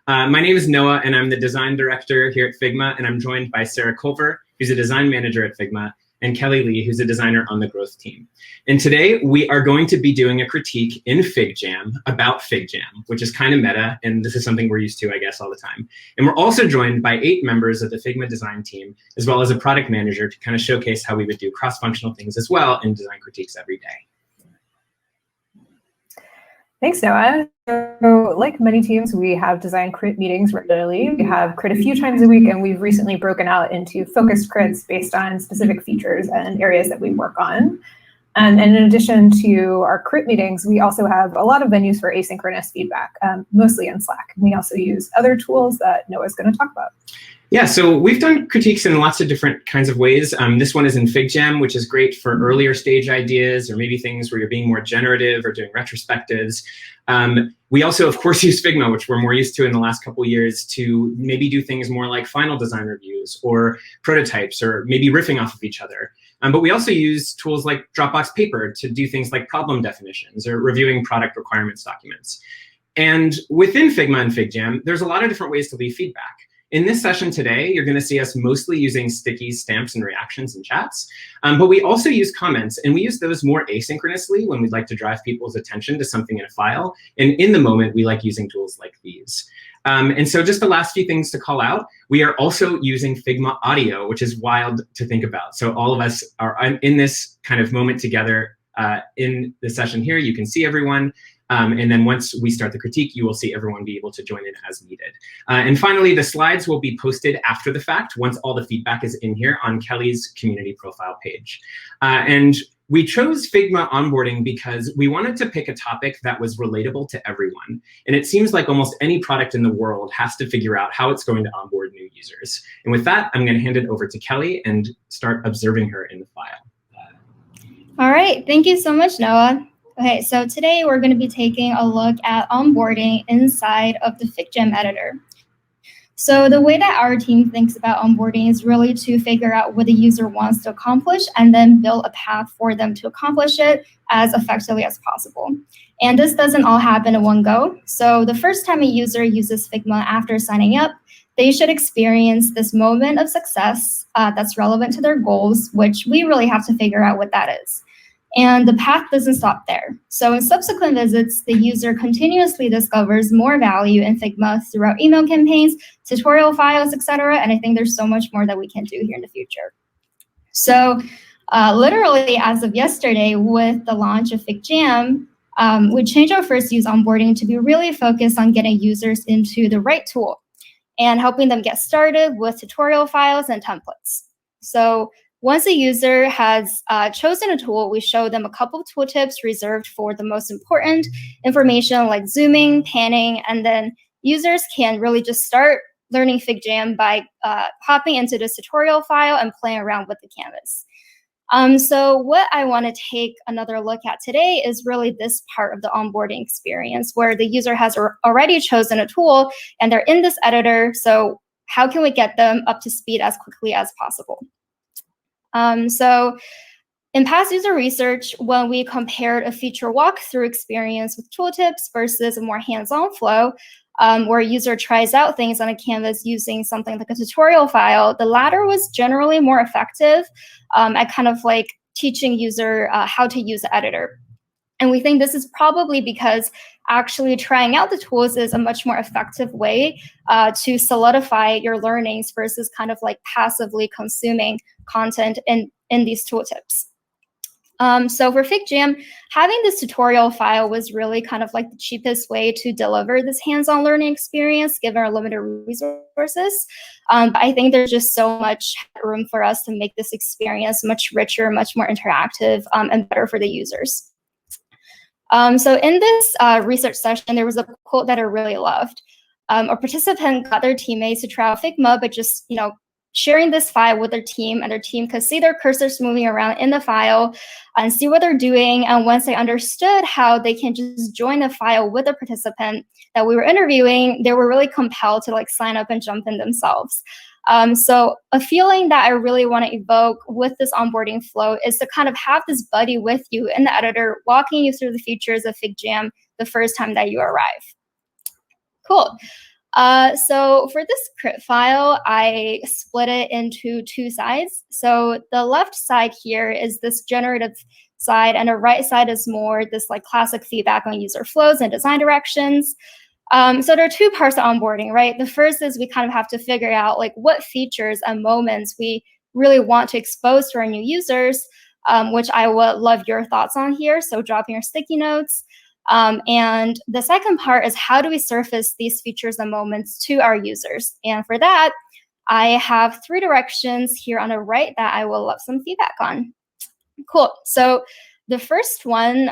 My name is Noah, and I'm the design director here at Figma, and I'm joined by Sara Culver, who's a design manager at Figma, and Kelly Lee, who's a designer on the growth team. And today we are going to be doing a critique in FigJam about FigJam, which is kind of meta, and this is something we're used to, I guess, all the time. And we're also joined by 8 members of the Figma design team, as well as a product manager to kind of showcase how we would do cross-functional things as well in design critiques every day. Thanks, Noah. So, like many teams, we have design crit meetings regularly. We have crit a few times a week, and we've recently broken out into focused crits based on specific features and areas that we work on. And in addition to our crit meetings, we also have a lot of venues for asynchronous feedback, mostly in Slack. We also use other tools that Noah's going to talk about. Yeah, so we've done critiques in lots of different kinds of ways. This one is in FigJam, which is great for earlier stage ideas or maybe things where you're being more generative or doing retrospectives. We also, of course, use Figma, which we're more used to in the last couple of years, to maybe do things more like final design reviews or prototypes or maybe riffing off of each other. But we also use tools like Dropbox Paper to do things like problem definitions or reviewing product requirements documents. And within Figma and FigJam, there's a lot of different ways to leave feedback. In this session today, you're going to see us mostly using stickies, stamps, and reactions and chats. But we also use comments, and we use those more asynchronously when we'd like to drive people's attention to something in a file. And in the moment, we like using tools like these. And so just the last few things to call out, we are also using Figma audio, which is wild to think about. So all of us are in this kind of moment together in the session here. You can see everyone. And then once we start the critique, you will see everyone be able to join in as needed. And finally, the slides will be posted after the fact, once all the feedback is in here on Kelly's community profile page. And we chose Figma onboarding because we wanted to pick a topic that was relatable to everyone. And it seems like almost any product in the world has to figure out how it's going to onboard new users. And with that, I'm going to hand it over to Kelly and start observing her in the file. All right, thank you so much, Noah. Okay, so today we're going to be taking a look at onboarding inside of the FigJam editor. So the way that our team thinks about onboarding is really to figure out what the user wants to accomplish and then build a path for them to accomplish it as effectively as possible. And this doesn't all happen in one go. So the first time a user uses Figma after signing up, they should experience this moment of success that's relevant to their goals, which we really have to figure out what that is. And the path doesn't stop there. So in subsequent visits, the user continuously discovers more value in Figma throughout email campaigns, tutorial files, etc. And I think there's so much more that we can do here in the future. So literally as of yesterday, with the launch of FigJam, we changed our first use onboarding to be really focused on getting users into the right tool and helping them get started with tutorial files and templates. So once a user has chosen a tool, we show them a couple of tooltips reserved for the most important information like zooming, panning, and then users can really just start learning FigJam by hopping into this tutorial file and playing around with the canvas. So what I want to take another look at today is really this part of the onboarding experience where the user has already chosen a tool and they're in this editor. So how can we get them up to speed as quickly as possible? So in past user research, when we compared a feature walkthrough experience with tooltips versus a more hands-on flow, where a user tries out things on a canvas using something like a tutorial file, the latter was generally more effective at kind of like teaching user how to use the editor. And we think this is probably because actually trying out the tools is a much more effective way to solidify your learnings versus kind of like passively consuming content in these tooltips. So for FigJam, having this tutorial file was really kind of like the cheapest way to deliver this hands-on learning experience given our limited resources. But I think there's just so much room for us to make this experience much richer, much more interactive, and better for the users. So in this research session, there was a quote that I really loved. A participant got their teammates to try out Figma, but just sharing this file with their team, and their team could see their cursors moving around in the file and see what they're doing. And once they understood how they can just join the file with the participant that we were interviewing, they were really compelled to like sign up and jump in themselves. So a feeling that I really want to evoke with this onboarding flow is to kind of have this buddy with you in the editor, walking you through the features of FigJam the first time that you arrive. Cool. So for this crit file, I split it into two sides. So the left side here is this generative side, and the right side is more this like classic feedback on user flows and design directions. So there are two parts to onboarding, right? The first is we kind of have to figure out like what features and moments we really want to expose to our new users, which I would love your thoughts on here. So drop in your sticky notes. And the second part is how do we surface these features and moments to our users? And for that, I have 3 directions here on the right that I will love some feedback on. Cool. So the first one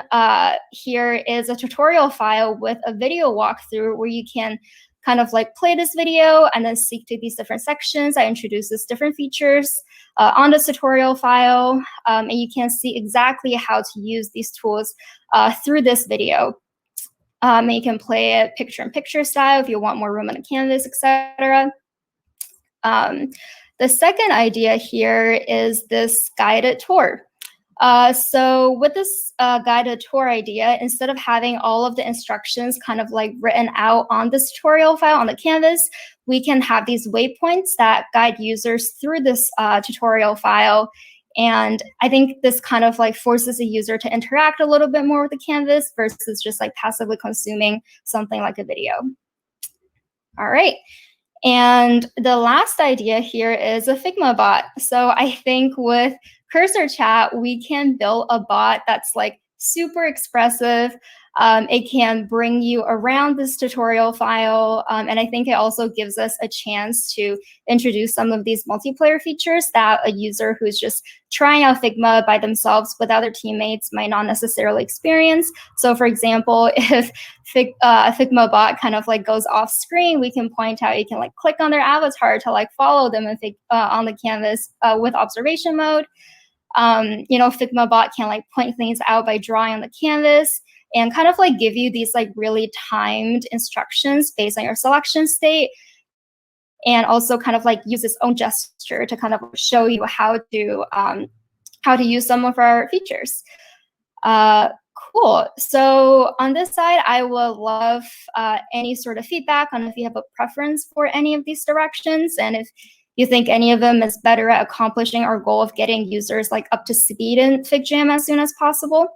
here is a tutorial file with a video walkthrough where you can kind of like play this video and then speak to these different sections that introduces different features on this tutorial file. And you can see exactly how to use these tools through this video. And you can play it picture-in-picture style if you want more room on the canvas, etc. The second idea here is this guided tour. So with this guided tour idea, instead of having all of the instructions kind of like written out on this tutorial file on the canvas, we can have these waypoints that guide users through this tutorial file. And I think this kind of like forces a user to interact a little bit more with the canvas versus just like passively consuming something like a video. All right. And the last idea here is a Figma bot. So I think with Cursor Chat, we can build a bot that's like super expressive. It can bring you around this tutorial file. And I think it also gives us a chance to introduce some of these multiplayer features that a user who's just trying out Figma by themselves with other teammates might not necessarily experience. So for example, if Figma bot kind of like goes off screen, we can point out, you can like click on their avatar to like follow them on the canvas with observation mode. Figma bot can like point things out by drawing on the canvas and kind of like give you these like really timed instructions based on your selection state, and also kind of like use its own gesture to kind of show you how to use some of our features. Cool. So on this side, I will love any sort of feedback on if you have a preference for any of these directions, and if you think any of them is better at accomplishing our goal of getting users like up to speed in FigJam as soon as possible.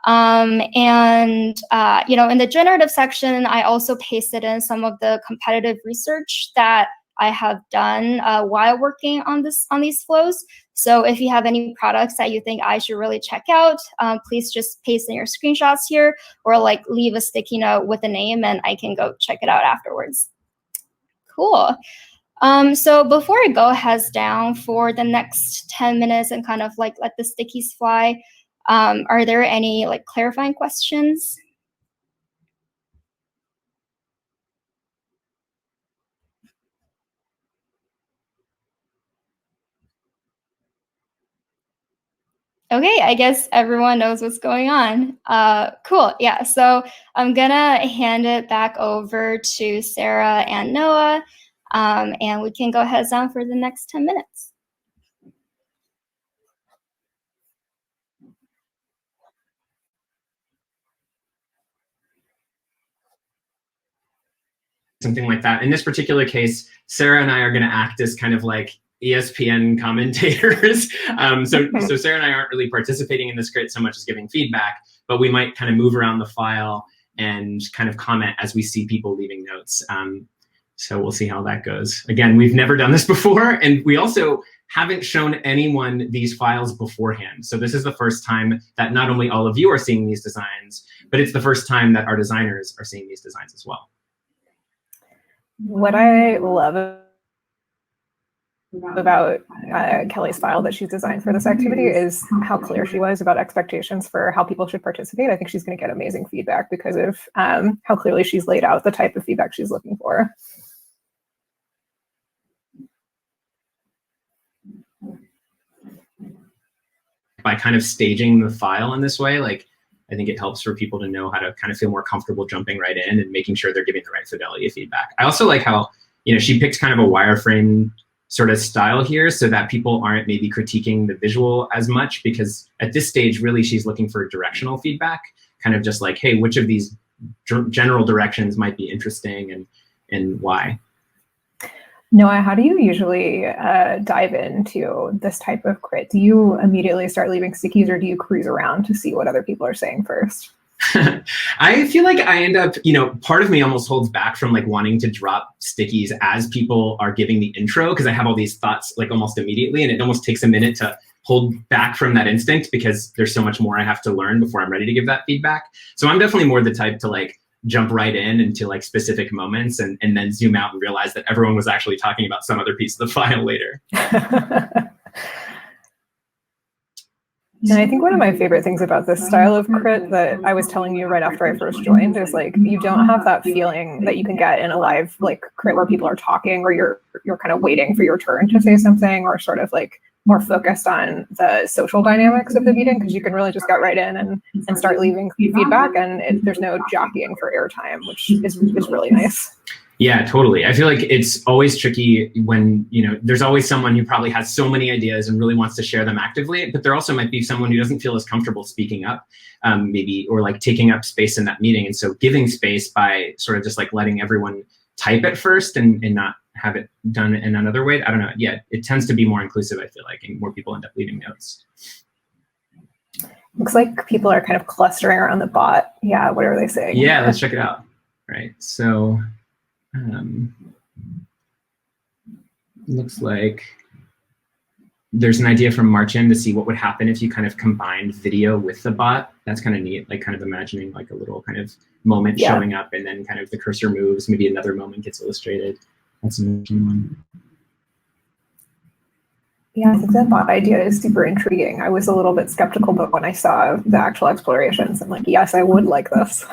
In the generative section, I also pasted in some of the competitive research that I have done while working on these flows. So if you have any products that you think I should really check out, please just paste in your screenshots here, or like leave a sticky note with a name and I can go check it out afterwards. Cool. So before I go heads down for the next 10 minutes and kind of like let the stickies fly, are there any like clarifying questions? Okay, I guess everyone knows what's going on. Cool, yeah, so I'm gonna hand it back over to Sarah and Noah, and we can go heads down for the next 10 minutes. Something like that. In this particular case, Sarah and I are going to act as kind of like ESPN commentators. So Sarah and I aren't really participating in the script so much as giving feedback, but we might kind of move around the file and kind of comment as we see people leaving notes. So we'll see how that goes. Again, we've never done this before, and we also haven't shown anyone these files beforehand. So this is the first time that not only all of you are seeing these designs, but it's the first time that our designers are seeing these designs as well. What I love about Kelly's file that she's designed for this activity is how clear she was about expectations for how people should participate. I think she's going to get amazing feedback because of how clearly she's laid out the type of feedback she's looking for. By kind of staging the file in this way, like, I think it helps for people to know how to kind of feel more comfortable jumping right in and making sure they're giving the right fidelity of feedback. I also like how, she picked kind of a wireframe sort of style here so that people aren't maybe critiquing the visual as much, because at this stage, really, she's looking for directional feedback, kind of just like, hey, which of these general directions might be interesting? And and why? Noah, how do you usually dive into this type of crit? Do you immediately start leaving stickies, or do you cruise around to see what other people are saying first? I feel like I end up, part of me almost holds back from like wanting to drop stickies as people are giving the intro, because I have all these thoughts like almost immediately, and it almost takes a minute to hold back from that instinct because there's so much more I have to learn before I'm ready to give that feedback. So I'm definitely more the type to like jump right into like specific moments and then zoom out and realize that everyone was actually talking about some other piece of the file later. And I think one of my favorite things about this style of crit that I was telling you right after I first joined is like, you don't have that feeling that you can get in a live like crit where people are talking, or you're kind of waiting for your turn to say something, or sort of like more focused on the social dynamics of the meeting, because you can really just get right in and start leaving feedback, and there's no jockeying for airtime, which is really nice. Yeah, totally. I feel like it's always tricky when, there's always someone who probably has so many ideas and really wants to share them actively, but there also might be someone who doesn't feel as comfortable speaking up, maybe, or like taking up space in that meeting. And so giving space by sort of just like letting everyone type at first and not have it done in another way. I don't know. Yeah, it tends to be more inclusive, I feel like, and more people end up leaving notes. Looks like people are kind of clustering around the bot. Yeah, what are they saying? Yeah, let's check it out. Right. So looks like there's an idea from Marchin to see what would happen if you kind of combined video with the bot. That's kind of neat, like kind of imagining like a little kind of moment showing up, and then kind of the cursor moves, maybe another moment gets illustrated. That's an interesting one. Yeah, I think that bot idea is super intriguing. I was a little bit skeptical, but when I saw the actual explorations, I'm like, yes, I would like this.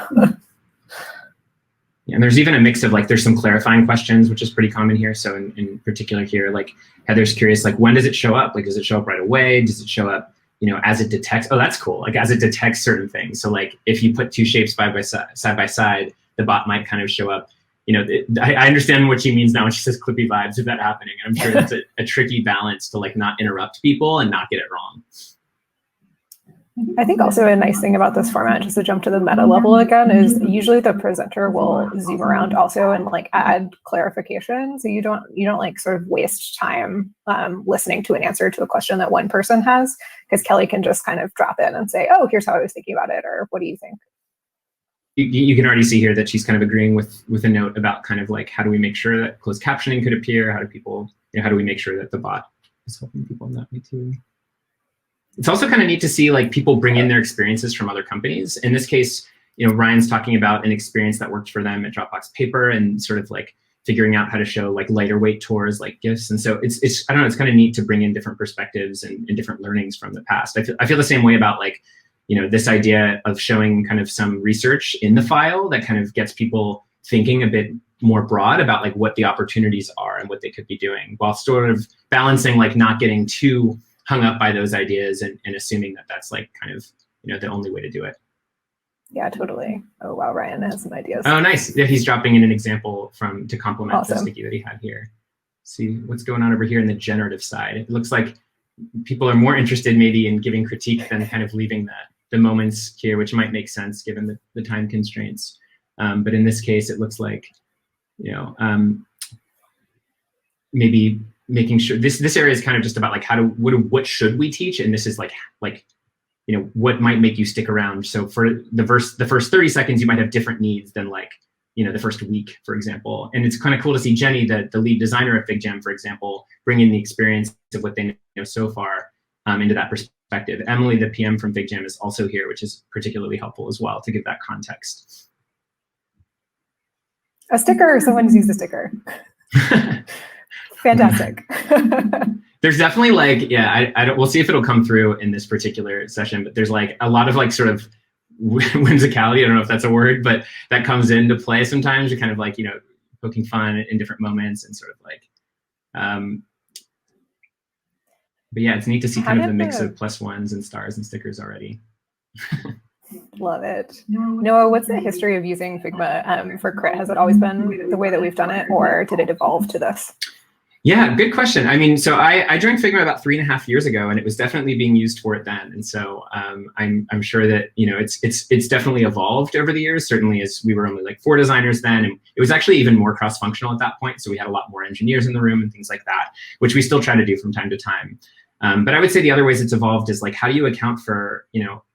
And there's even a mix of like, there's some clarifying questions, which is pretty common here. So in particular here, like Heather's curious, like, when does it show up? Like, does it show up right away? Does it show up, as it detects? Oh, that's cool. Like as it detects certain things. So like if you put two shapes side by side, the bot might kind of show up. I understand what she means now when she says clippy vibes of that happening. And I'm sure that's a tricky balance to like not interrupt people and not get it wrong. I think also a nice thing about this format, just to jump to the meta level again, is usually the presenter will zoom around also and like add clarification. So you don't like sort of waste time listening to an answer to a question that one person has, because Kelly can just kind of drop in and say, oh, here's how I was thinking about it, or what do you think? You can already see here that she's kind of agreeing with a note about kind of like, how do we make sure that closed captioning could appear? How do people, how do we make sure that the bot is helping people in that way too? It's also kind of neat to see like people bring in their experiences from other companies. In this case, Ryan's talking about an experience that worked for them at Dropbox Paper, and sort of like figuring out how to show like lighter weight tours like GIFs. And so it's I don't know, it's kind of neat to bring in different perspectives and different learnings from the past. I feel the same way about like, this idea of showing kind of some research in the file that kind of gets people thinking a bit more broad about like what the opportunities are and what they could be doing, while sort of balancing like not getting too hung up by those ideas and assuming that that's like kind of, the only way to do it. Yeah, totally. Oh, wow, Ryan has some ideas. Oh, nice. Yeah, he's dropping in an example to complement Awesome. the sticky that he had here. See what's going on over here in the generative side. It looks like people are more interested maybe in giving critique than kind of leaving the moments here, which might make sense given the time constraints. But in this case, it looks like, maybe making sure this area is kind of just about like what should we teach, and this is like what might make you stick around. So for the first 30 seconds, you might have different needs than like the first week, for example. And it's kind of cool to see Jenny, the lead designer of FigJam, for example, bring in the experience of what they know so far into that perspective. Emily, the PM from FigJam, is also here, which is particularly helpful as well to give that context. A sticker. Someone's used a sticker. Fantastic. There's definitely like, yeah, we'll see if it'll come through in this particular session, but there's like a lot of like sort of whimsicality, I don't know if that's a word, but that comes into play sometimes. You're kind of like, poking fun in different moments and sort of like, but yeah, it's neat to see kind of the mix of +1s and stars and stickers already. Love it. Noah, what's the history of using Figma for crit? Has it always been the way that we've done it, or did it evolve to this? Yeah, good question. I mean, so I joined Figma about 3.5 years ago, and it was definitely being used for it then. And so I'm sure that it's definitely evolved over the years. Certainly, as we were only like 4 designers then, and it was actually even more cross-functional at that point. So we had a lot more engineers in the room and things like that, which we still try to do from time to time. But I would say the other ways it's evolved is like, how do you account for,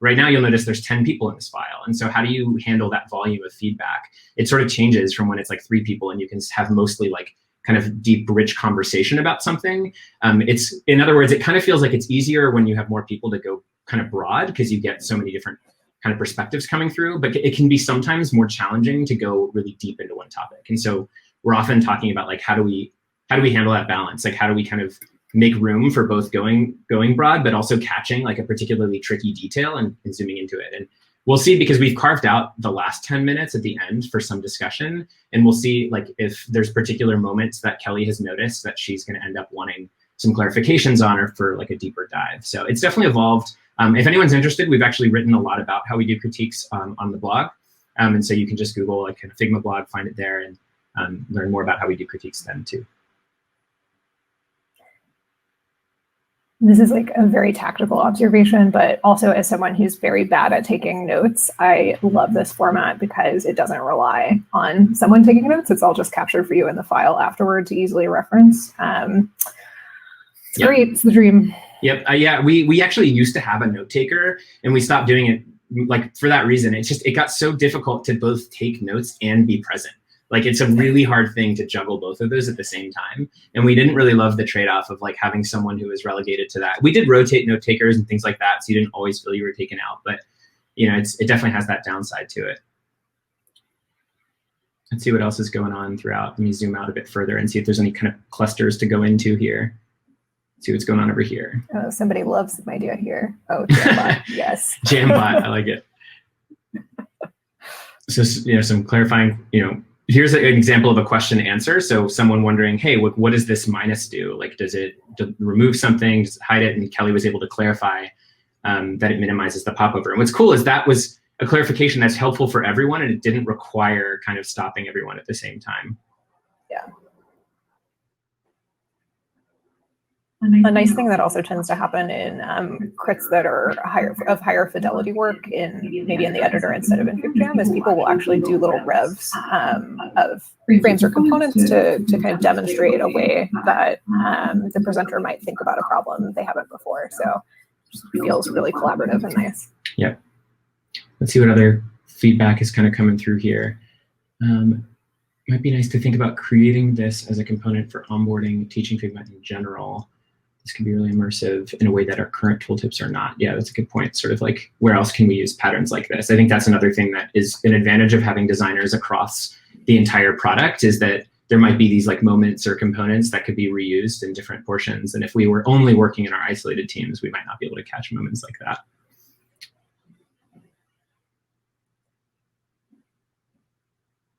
right now you'll notice there's 10 people in this file. And so how do you handle that volume of feedback? It sort of changes from when it's like 3 people and you can have mostly like kind of deep, rich conversation about something. In other words, it kind of feels like it's easier when you have more people to go kind of broad because you get so many different kind of perspectives coming through, but it can be sometimes more challenging to go really deep into one topic. And so we're often talking about like, how do we handle that balance? Like, how do we kind of make room for both going broad, but also catching like a particularly tricky detail and zooming into it. And we'll see, because we've carved out the last 10 minutes at the end for some discussion, and we'll see like if there's particular moments that Kelly has noticed that she's going to end up wanting some clarifications on, or for like a deeper dive. So it's definitely evolved. If anyone's interested, we've actually written a lot about how we do critiques on the blog. And so you can just Google like kind of Figma blog, find it there, and learn more about how we do critiques then too. This is like a very tactical observation, but also as someone who's very bad at taking notes, I love this format because it doesn't rely on someone taking notes. It's all just captured for you in the file afterward to easily reference. It's great. It's the dream. Yep. Yeah. We actually used to have a note taker, and we stopped doing it like for that reason. It got so difficult to both take notes and be present. Like, it's a really hard thing to juggle both of those at the same time. And we didn't really love the trade-off of like having someone who was relegated to that. We did rotate note takers and things like that, so you didn't always feel you were taken out. But it definitely has that downside to it. Let's see what else is going on throughout. Let me zoom out a bit further and see if there's any kind of clusters to go into here. See what's going on over here. Oh, somebody loves my idea here. Oh, Jambot. Yes. Jambot, I like it. So some clarifying, here's an example of a question answer. So someone wondering, hey, what does this minus do? Like, does it remove something? Does it hide it? And Kelly was able to clarify that it minimizes the popover. And what's cool is that was a clarification that's helpful for everyone, and it didn't require kind of stopping everyone at the same time. Yeah. A nice thing that also tends to happen in crits that are higher fidelity work maybe in the editor instead of in FigJam is people will actually do little revs of frames or components to kind of demonstrate a way that the presenter might think about a problem they haven't before. So it just feels really collaborative and nice. Yeah. Let's see what other feedback is kind of coming through here. Might be nice to think about creating this as a component for onboarding, teaching Figma in general. This can be really immersive in a way that our current tooltips are not. Yeah, that's a good point. Sort of like, where else can we use patterns like this? I think that's another thing that is an advantage of having designers across the entire product, is that there might be these like moments or components that could be reused in different portions. And if we were only working in our isolated teams, we might not be able to catch moments like that.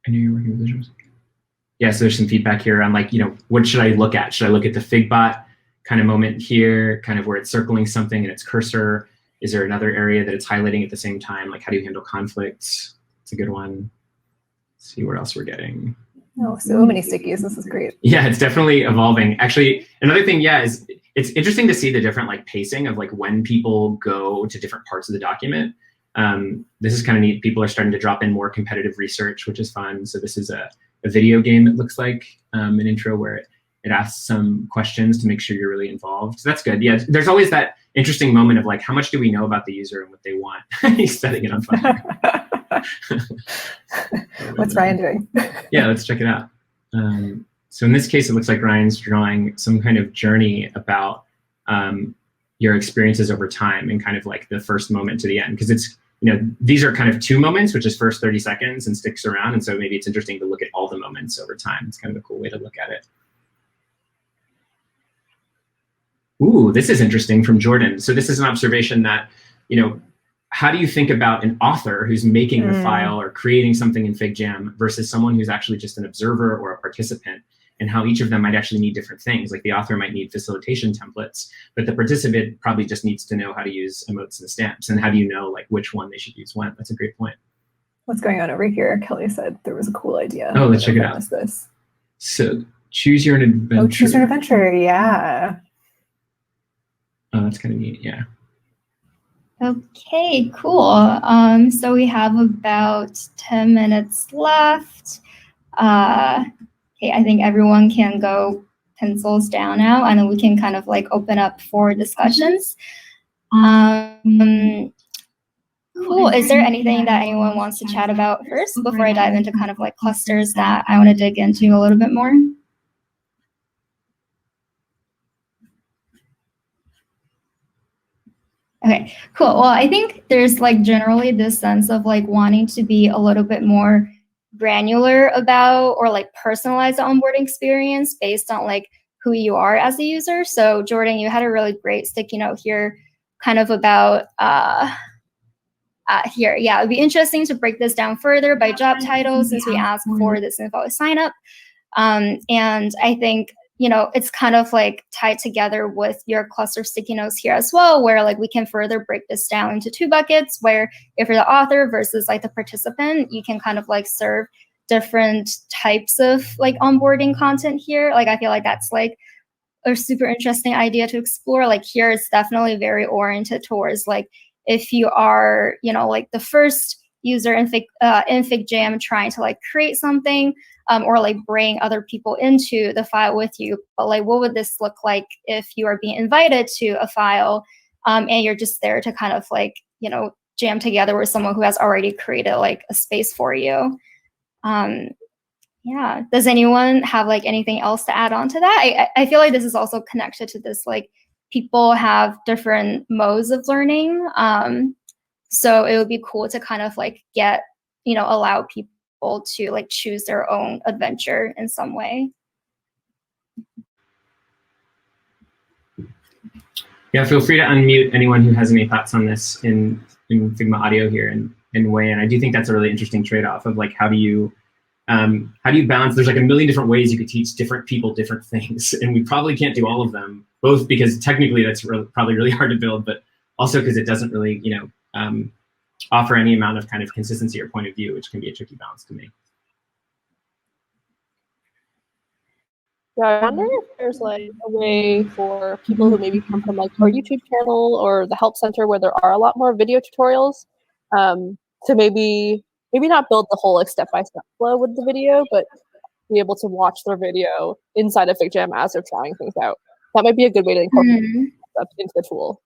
I knew you were working with visuals. Yeah, so there's some feedback here on like, what should I look at? Should I look at the Figbot kind of moment here, kind of where it's circling something and its cursor? Is there another area that it's highlighting at the same time? Like, how do you handle conflicts? It's a good one. Let's see what else we're getting. Oh, so many stickies. This is great. Yeah, it's definitely evolving. Actually, another thing, is it's interesting to see the different like pacing of like when people go to different parts of the document. This is kind of neat. People are starting to drop in more competitive research, which is fun. So this is a video game, it looks like, an intro where it asks some questions to make sure you're really involved. So that's good. Yeah, there's always that interesting moment of like, how much do we know about the user and what they want? He's setting it on fire. What's Ryan doing? Yeah, let's check it out. So in this case, it looks like Ryan's drawing some kind of journey about your experiences over time, and kind of like the first moment to the end. Because it's, these are kind of 2 moments, which is first 30 seconds and sticks around. And so maybe it's interesting to look at all the moments over time. It's kind of a cool way to look at it. Ooh, this is interesting from Jordan. So this is an observation that, how do you think about an author who's making the file or creating something in FigJam versus someone who's actually just an observer or a participant, and how each of them might actually need different things? Like, the author might need facilitation templates, but the participant probably just needs to know how to use emotes and stamps. And how do you know like which one they should use when? That's a great point. What's going on over here? Kelly said there was a cool idea. Oh, let's check it out. This. So Choose your adventure. Oh, choose your adventure, yeah. Oh, that's kind of neat, yeah. Okay, cool. So we have about 10 minutes left. Okay, I think everyone can go pencils down now, and then we can kind of like open up for discussions. Cool. Is there anything that anyone wants to chat about first before I dive into kind of like clusters that I want to dig into a little bit more? Okay, cool. Well, I think there's like generally this sense of like wanting to be a little bit more granular about or like personalize the onboarding experience based on like who you are as a user. So Jordan, you had a really great sticky note here kind of about here. Yeah, it'd be interesting to break this down further by job title since we asked for this info sign up. And I think, you know, it's kind of like tied together with your cluster sticky notes here as well, where like we can further break this down into two buckets where if you're the author versus like the participant, you can kind of like serve different types of like onboarding content here. Like, I feel like that's like a super interesting idea to explore. Like here, it's definitely very oriented towards like, if you are, you know, like the first user in FigJam trying to like create something or like bring other people into the file with you. But like, what would this look like if you are being invited to a file and you're just there to kind of like, you know, jam together with someone who has already created like a space for you. Yeah. Does anyone have like anything else to add on to that? I feel like this is also connected to this, like people have different modes of learning. So it would be cool to kind of like get, you know, allow people to like choose their own adventure in some way. Yeah, feel free to unmute anyone who has any thoughts on this in Figma audio here and weigh in. I do think that's a really interesting trade-off of like, how do you balance? There's like a million different ways you could teach different people different things, and we probably can't do all of them, both because technically that's probably really hard to build, but also because it doesn't really, you know, offer any amount of kind of consistency or point of view, which can be a tricky balance to make. Yeah, I wonder if there's like a way for people who maybe come from like our YouTube channel or the Help Center where there are a lot more video tutorials to maybe not build the whole like step-by-step flow with the video, but be able to watch their video inside of FigJam as they're trying things out. That might be a good way to incorporate that into the tool.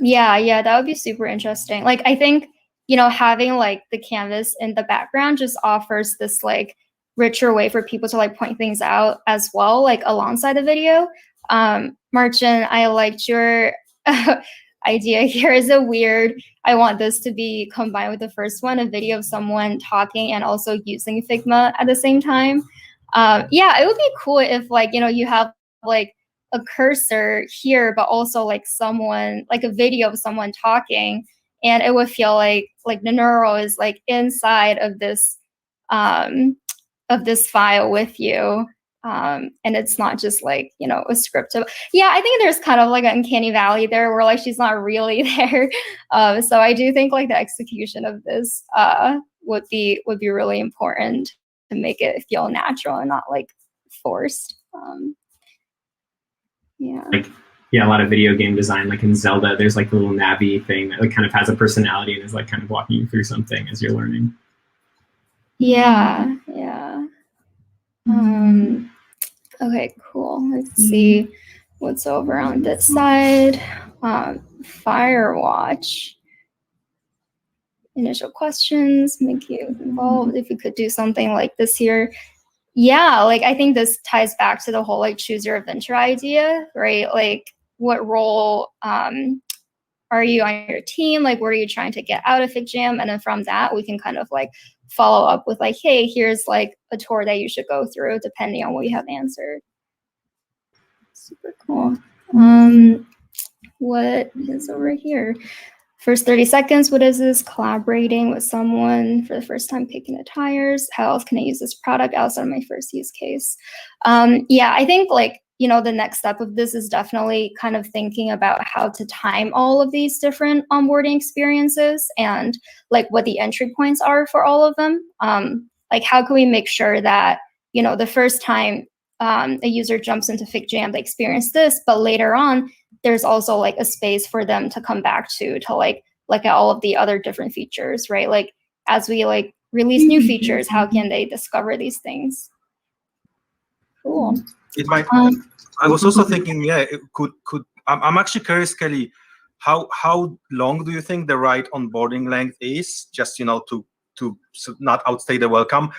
Yeah, that would be super interesting. Like, I think, you know, having like the canvas in the background just offers this like richer way for people to like point things out as well, like alongside the video. Marcin, I liked your idea here. Is a weird, I want this to be combined with the first one, a video of someone talking and also using Figma at the same time. Yeah, it would be cool if like, you know, you have like a cursor here, but also like someone, like a video of someone talking, and it would feel like the neural is like inside of this file with you. And it's not just like, you know, a script of, yeah, I think there's kind of like an uncanny valley there where like she's not really there. So I do think like the execution of this would be really important to make it feel natural and not like forced. Yeah. Like, yeah, a lot of video game design, like in Zelda, there's like the little Navi thing that like kind of has a personality and is like kind of walking you through something as you're learning. Yeah. Okay, cool. Let's see what's over on this side. Firewatch. Initial questions, make you involved. If we could do something like this here. Yeah, like I think this ties back to the whole like choose your adventure idea, right? Like what role are you on your team? Like what are you trying to get out of FigJam? And then from that, we can kind of like follow up with like, hey, here's like a tour that you should go through depending on what you have answered. Super cool. What is over here? First 30 seconds, what is this? Collaborating with someone for the first time, picking the tires. How else can I use this product outside of my first use case? Yeah, I think like, you know, the next step of this is definitely kind of thinking about how to time all of these different onboarding experiences and like what the entry points are for all of them. Like how can we make sure that, you know, the first time a user jumps into FigJam, they experience this, but later on, there's also like a space for them to come back to like at all of the other different features, right? Like as we like release new features, how can they discover these things? Cool. It might. I was also thinking, yeah, it could. I'm actually curious, Kelly, how long do you think the right onboarding length is? Just to not outstay the welcome.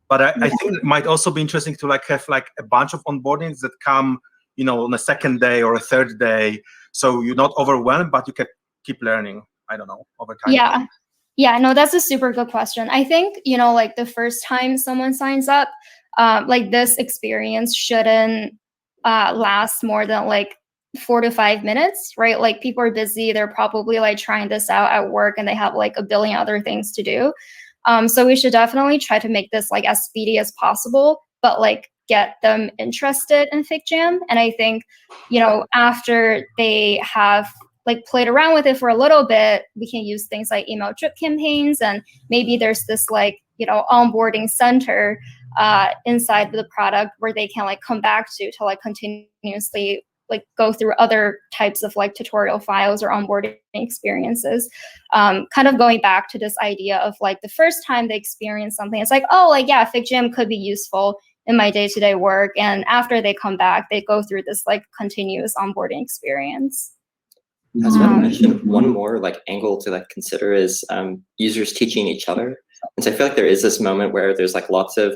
But I think it might also be interesting to like have like a bunch of onboardings that come, on a second day or a third day, so you're not overwhelmed, but you can keep learning. I don't know, over time. Yeah, no, that's a super good question. I think, like the first time someone signs up, like this experience shouldn't last more than like 4 to 5 minutes, right? Like people are busy, they're probably like trying this out at work and they have like a billion other things to do. So we should definitely try to make this like as speedy as possible, but like get them interested in FigJam. And I think, after they have like played around with it for a little bit, we can use things like email drip campaigns, and maybe there's this like, onboarding center inside the product where they can like come back to like continuously like go through other types of like tutorial files or onboarding experiences. Kind of going back to this idea of like the first time they experience something, it's like, oh, like, yeah, FigJam could be useful in my day-to-day work. And after they come back, they go through this like continuous onboarding experience. I was going to mention one more like angle to like consider is users teaching each other. And so I feel like there is this moment where there's like lots of,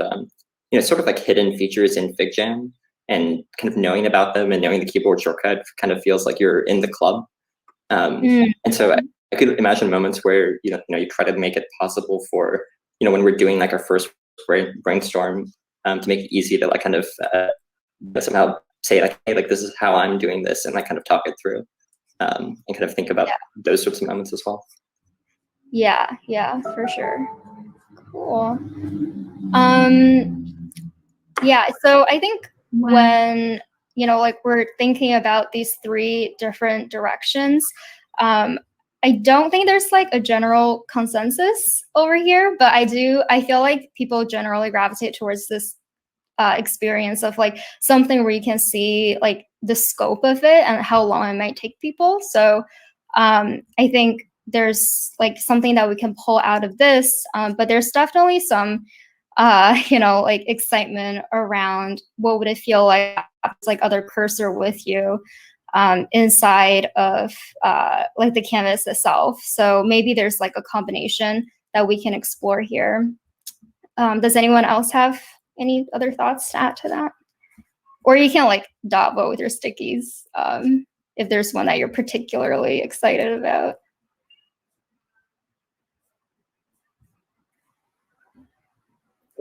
sort of like hidden features in FigJam, and kind of knowing about them and knowing the keyboard shortcut kind of feels like you're in the club. And so I could imagine moments where, you try to make it possible for, when we're doing like our first brainstorm, to make it easy to like kind of somehow say like, hey, like this is how I'm doing this, and like kind of talk it through, and kind of think about those sorts of moments as well. Yeah, for sure. Cool. Yeah, so I think when, like we're thinking about these 3 different directions, I don't think there's like a general consensus over here, but I feel like people generally gravitate towards this experience of like something where you can see like the scope of it and how long it might take people. So I think there's like something that we can pull out of this, but there's definitely some like excitement around what would it feel like other cursor with you inside of like the canvas itself. So maybe there's like a combination that we can explore here. Does anyone else have any other thoughts to add to that? Or you can like dot vote with your stickies if there's one that you're particularly excited about.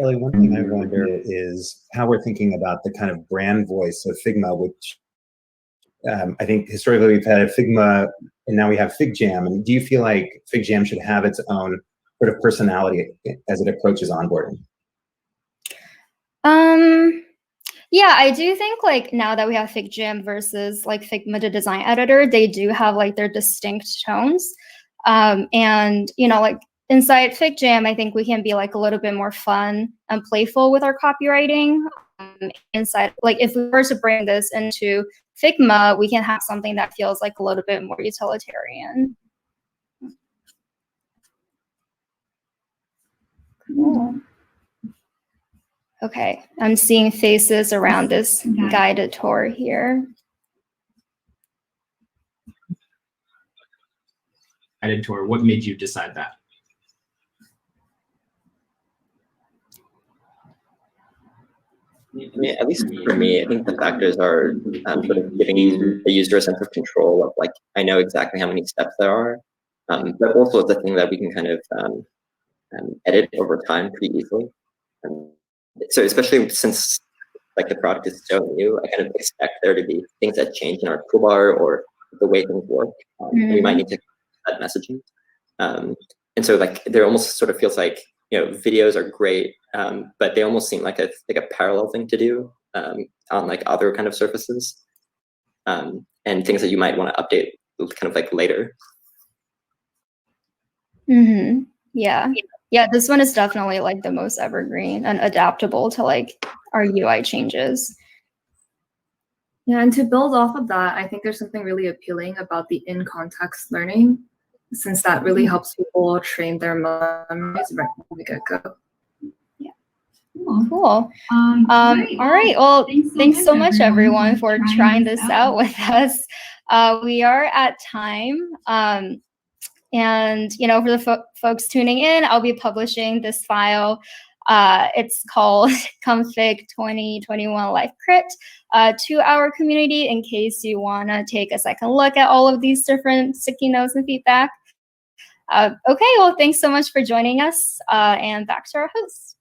Ellie, one thing I wonder is how we're thinking about the kind of brand voice of Figma, which I think historically we've had Figma and now we have FigJam. And do you feel like FigJam should have its own sort of personality as it approaches onboarding? Yeah, I do think like now that we have FigJam versus like Figma, the design editor, they do have like their distinct tones. And, like inside FigJam, I think we can be like a little bit more fun and playful with our copywriting. Inside, like if we were to bring this into Figma, we can have something that feels like a little bit more utilitarian. Cool. Okay, I'm seeing faces around this guided tour here. Guided tour, what made you decide that? I mean, at least for me, I think the factors are sort of giving a user a sense of control of like, I know exactly how many steps there are, but also it's a thing that we can kind of edit over time pretty easily. So especially since like the product is so new, I kind of expect there to be things that change in our toolbar or the way things work. We might need to add messaging. And so like there almost sort of feels like, videos are great, but they almost seem like a parallel thing to do on like other kind of surfaces, and things that you might want to update kind of like later. Yeah, this one is definitely like the most evergreen and adaptable to like our UI changes. Yeah, and to build off of that, I think there's something really appealing about the in-context learning, since that really helps people train their memories right from the get-go. Cool. All right. Well, thanks so much, everyone, for trying this out with us. We are at time. And, for the folks tuning in, I'll be publishing this file. It's called Config 2021 Live Crit to our community in case you want to take a second look at all of these different sticky notes and feedback. Okay, well, thanks so much for joining us, and back to our host.